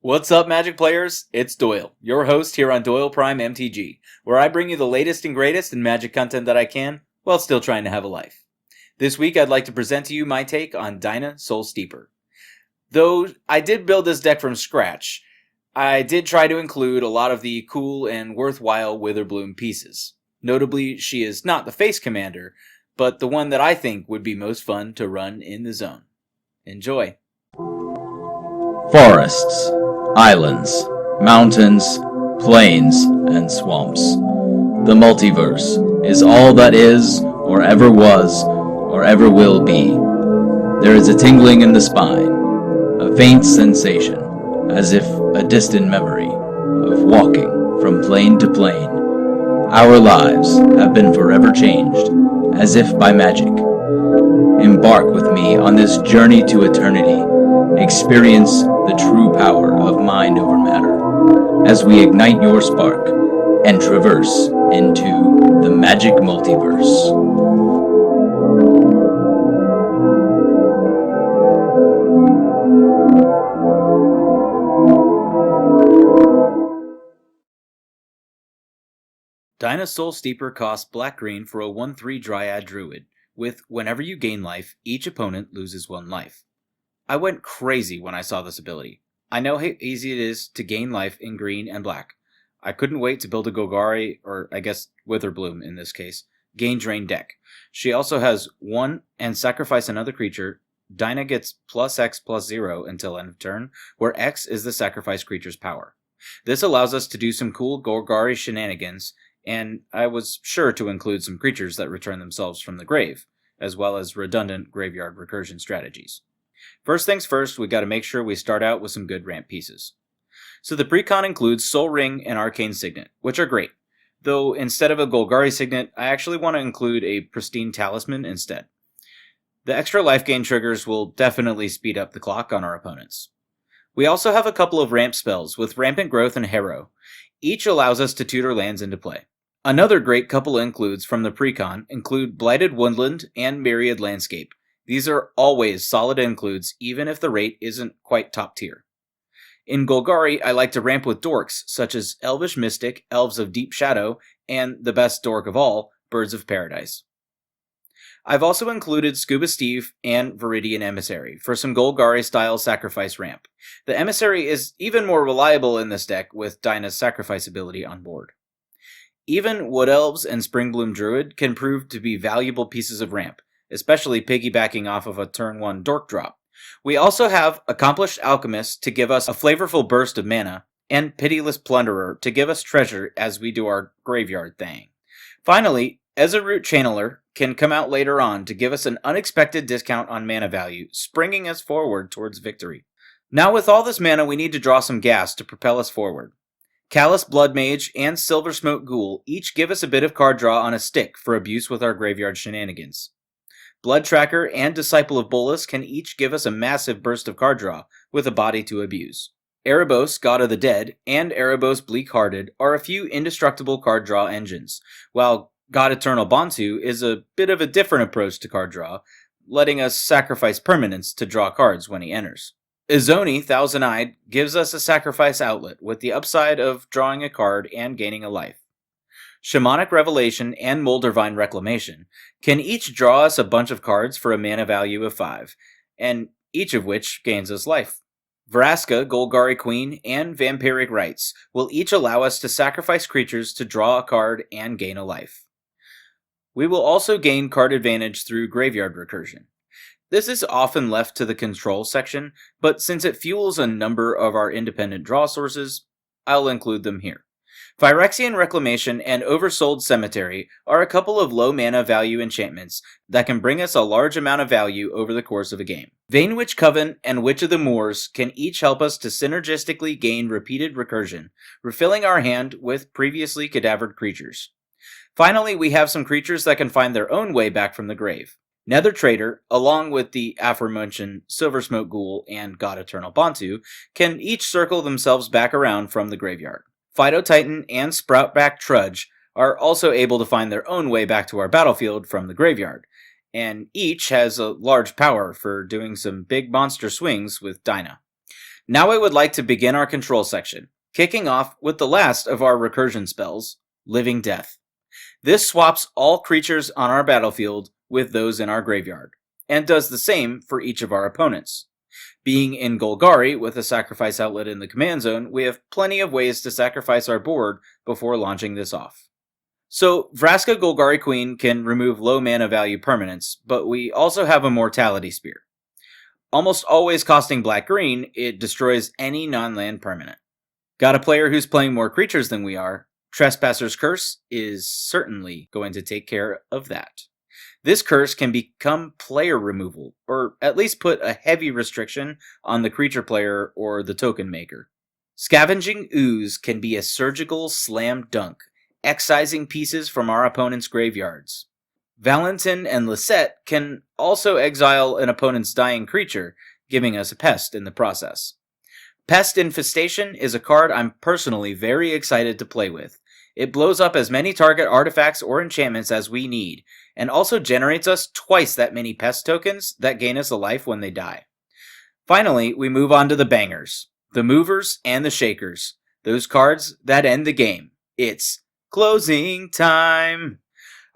What's up, Magic players? It's Doyle, your host here on DoylePrimeMTG, where I bring you the latest and greatest in Magic content that I can, while still trying to have a life. This week I'd like to present to you my take on Dina Soul Steeper. Though I did build this deck from scratch, I did try to include a lot of the cool and worthwhile Witherbloom pieces. Notably, she is not the face commander, but the one that I think would be most fun to run in the zone. Enjoy! Forests, islands, mountains, plains, and swamps. The multiverse is all that is, or ever was, or ever will be. There is a tingling in the spine, a faint sensation, as if a distant memory, of walking from plane to plane. Our lives have been forever changed, as if by magic. Embark with me on this journey to eternity. Experience the true power of mind over matter as we ignite your spark and traverse into the magic multiverse. Dina Soul Steeper costs black-green for a 1/3 Dryad Druid, with whenever you gain life, each opponent loses 1 life. I went crazy when I saw this ability. I know how easy it is to gain life in green and black. I couldn't wait to build a Golgari, or I guess Witherbloom in this case, gain drain deck. She also has 1 and sacrifice another creature. Dina gets +X/+0 until end of turn, where X is the sacrifice creature's power. This allows us to do some cool Golgari shenanigans, and I was sure to include some creatures that return themselves from the grave, as well as redundant graveyard recursion strategies. First things first, we gotta make sure we start out with some good ramp pieces. So the precon includes Soul Ring and Arcane Signet, which are great. Though instead of a Golgari Signet, I actually want to include a Pristine Talisman instead. The extra life gain triggers will definitely speed up the clock on our opponents. We also have a couple of ramp spells with Rampant Growth and Harrow. Each allows us to tutor lands into play. Another great couple includes from the precon include Blighted Woodland and Myriad Landscape. These are always solid includes, even if the rate isn't quite top tier. In Golgari, I like to ramp with dorks, such as Elvish Mystic, Elves of Deep Shadow, and the best dork of all, Birds of Paradise. I've also included Scuba Steve and Viridian Emissary for some Golgari-style sacrifice ramp. The Emissary is even more reliable in this deck with Dina's sacrifice ability on board. Even Wood Elves and Springbloom Druid can prove to be valuable pieces of ramp, especially piggybacking off of a turn 1 dork drop. We also have Accomplished Alchemist to give us a flavorful burst of mana, and Pitiless Plunderer to give us treasure as we do our graveyard thing. Finally, Ezerroot Channeler can come out later on to give us an unexpected discount on mana value, springing us forward towards victory. Now with all this mana, we need to draw some gas to propel us forward. Callous Blood Mage and Silver Smoke Ghoul each give us a bit of card draw on a stick for abuse with our graveyard shenanigans. Blood Tracker and Disciple of Bolas can each give us a massive burst of card draw, with a body to abuse. Erebos, God of the Dead, and Erebos Bleak-Hearted are a few indestructible card draw engines, while God Eternal Bontu is a bit of a different approach to card draw, letting us sacrifice permanents to draw cards when he enters. Izoni, Thousand-Eyed, gives us a sacrifice outlet, with the upside of drawing a card and gaining a life. Shamanic Revelation and Moldervine Reclamation can each draw us a bunch of cards for a mana value of 5, and each of which gains us life. Vraska, Golgari Queen, and Vampiric Rites will each allow us to sacrifice creatures to draw a card and gain a life. We will also gain card advantage through Graveyard Recursion. This is often left to the control section, but since it fuels a number of our independent draw sources, I'll include them here. Phyrexian Reclamation and Oversold Cemetery are a couple of low mana value enchantments that can bring us a large amount of value over the course of a game. Vainwitch Coven and Witch of the Moors can each help us to synergistically gain repeated recursion, refilling our hand with previously cadavered creatures. Finally, we have some creatures that can find their own way back from the grave. Nether Trader, along with the aforementioned Silver Smoke Ghoul and God Eternal Bontu, can each circle themselves back around from the graveyard. Fido Titan and Sproutback Trudge are also able to find their own way back to our battlefield from the graveyard, and each has a large power for doing some big monster swings with Dina. Now I would like to begin our control section, kicking off with the last of our recursion spells, Living Death. This swaps all creatures on our battlefield with those in our graveyard, and does the same for each of our opponents. Being in Golgari with a sacrifice outlet in the command zone, we have plenty of ways to sacrifice our board before launching this off. So, Vraska Golgari Queen can remove low mana value permanents, but we also have a Mortality Spear. Almost always costing black-green, it destroys any non-land permanent. Got a player who's playing more creatures than we are? Trespasser's Curse is certainly going to take care of that. This curse can become player removal, or at least put a heavy restriction on the creature player or the token maker. Scavenging Ooze can be a surgical slam dunk, excising pieces from our opponent's graveyards. Valentin and Lisette can also exile an opponent's dying creature, giving us a pest in the process. Pest Infestation is a card I'm personally very excited to play with. It blows up as many target artifacts or enchantments as we need, and also generates us twice that many pest tokens that gain us a life when they die. Finally, we move on to the bangers, the movers and the shakers, those cards that end the game. It's closing time!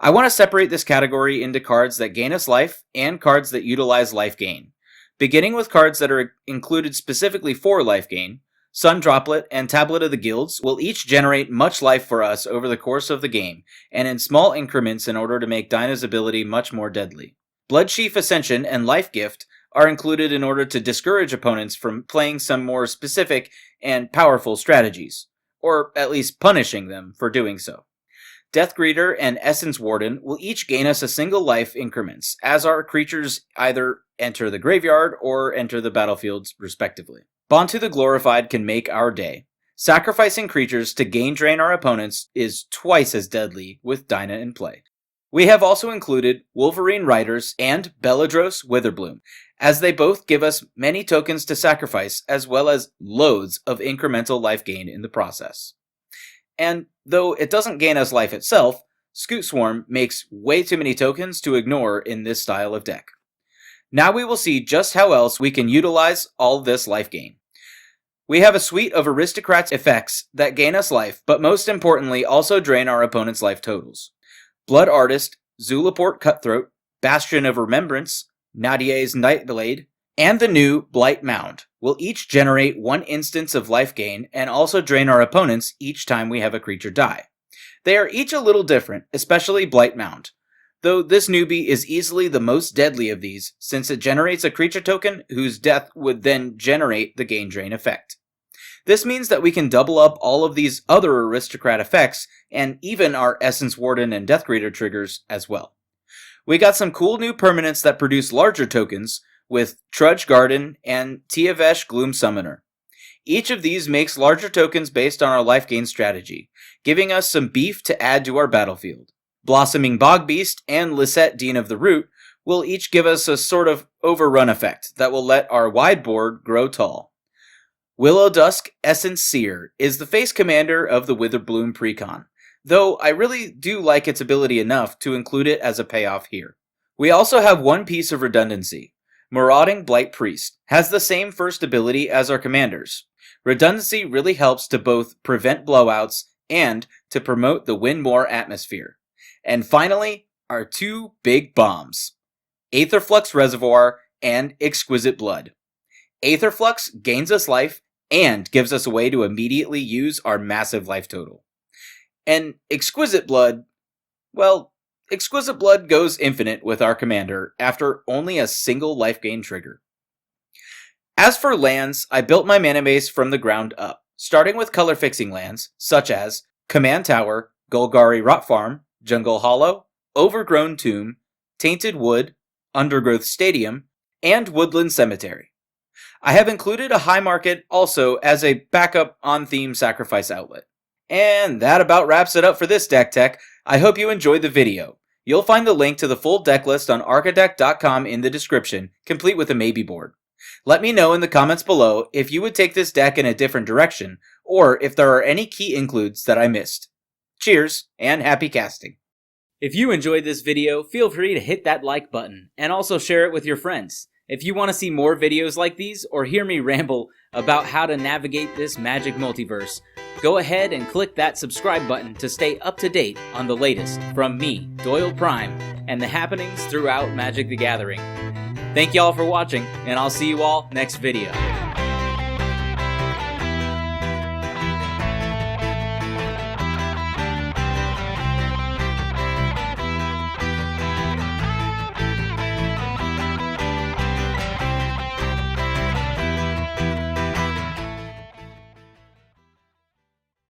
I want to separate this category into cards that gain us life and cards that utilize life gain. Beginning with cards that are included specifically for life gain, Sun Droplet and Tablet of the Guilds will each generate much life for us over the course of the game, and in small increments in order to make Dina's ability much more deadly. Bloodchief Ascension and Life Gift are included in order to discourage opponents from playing some more specific and powerful strategies, or at least punishing them for doing so. Death Greeter and Essence Warden will each gain us a single life increments, as our creatures either enter the graveyard or enter the battlefields respectively. Bontu the Glorified can make our day. Sacrificing creatures to gain drain our opponents is twice as deadly with Dina in play. We have also included Wolverine Riders and Belladros Witherbloom, as they both give us many tokens to sacrifice as well as loads of incremental life gain in the process. And though it doesn't gain us life itself, Scoot Swarm makes way too many tokens to ignore in this style of deck. Now we will see just how else we can utilize all this life gain. We have a suite of Aristocrats effects that gain us life, but most importantly also drain our opponent's life totals. Blood Artist, Zulaport Cutthroat, Bastion of Remembrance, Nadier's Nightblade, and the new Blight Mound will each generate one instance of life gain and also drain our opponents each time we have a creature die. They are each a little different, especially Blight Mound, though this newbie is easily the most deadly of these since it generates a creature token whose death would then generate the gain drain effect. This means that we can double up all of these other Aristocrat effects and even our Essence Warden and Death Greeter triggers as well. We got some cool new permanents that produce larger tokens with Trudge Garden and Tiavesh Gloom Summoner. Each of these makes larger tokens based on our life gain strategy, giving us some beef to add to our battlefield. Blossoming Bogbeast and Lisette Dean of the Root will each give us a sort of overrun effect that will let our wide board grow tall. Willow Dusk Essence Seer is the face commander of the Witherbloom Precon, though I really do like its ability enough to include it as a payoff here. We also have one piece of redundancy. Marauding Blight Priest has the same first ability as our commanders. Redundancy really helps to both prevent blowouts and to promote the win more atmosphere. And finally, our two big bombs, Aetherflux Reservoir and Exquisite Blood. Aetherflux gains us life and gives us a way to immediately use our massive life total. And Exquisite Blood, well, Exquisite Blood goes infinite with our commander after only a single life gain trigger. As for lands, I built my mana base from the ground up, starting with color fixing lands such as Command Tower, Golgari Rot Farm, Jungle Hollow, Overgrown Tomb, Tainted Wood, Undergrowth Stadium, and Woodland Cemetery. I have included a high market also as a backup on-theme sacrifice outlet. And that about wraps it up for this deck tech. I hope you enjoyed the video. You'll find the link to the full deck list on arcadeck.com in the description, complete with a maybe board. Let me know in the comments below if you would take this deck in a different direction, or if there are any key includes that I missed. Cheers, and happy casting. If you enjoyed this video, feel free to hit that like button, and also share it with your friends. If you want to see more videos like these, or hear me ramble about how to navigate this Magic multiverse, go ahead and click that subscribe button to stay up to date on the latest from me, Doyle Prime, and the happenings throughout Magic the Gathering. Thank y'all for watching, and I'll see you all next video.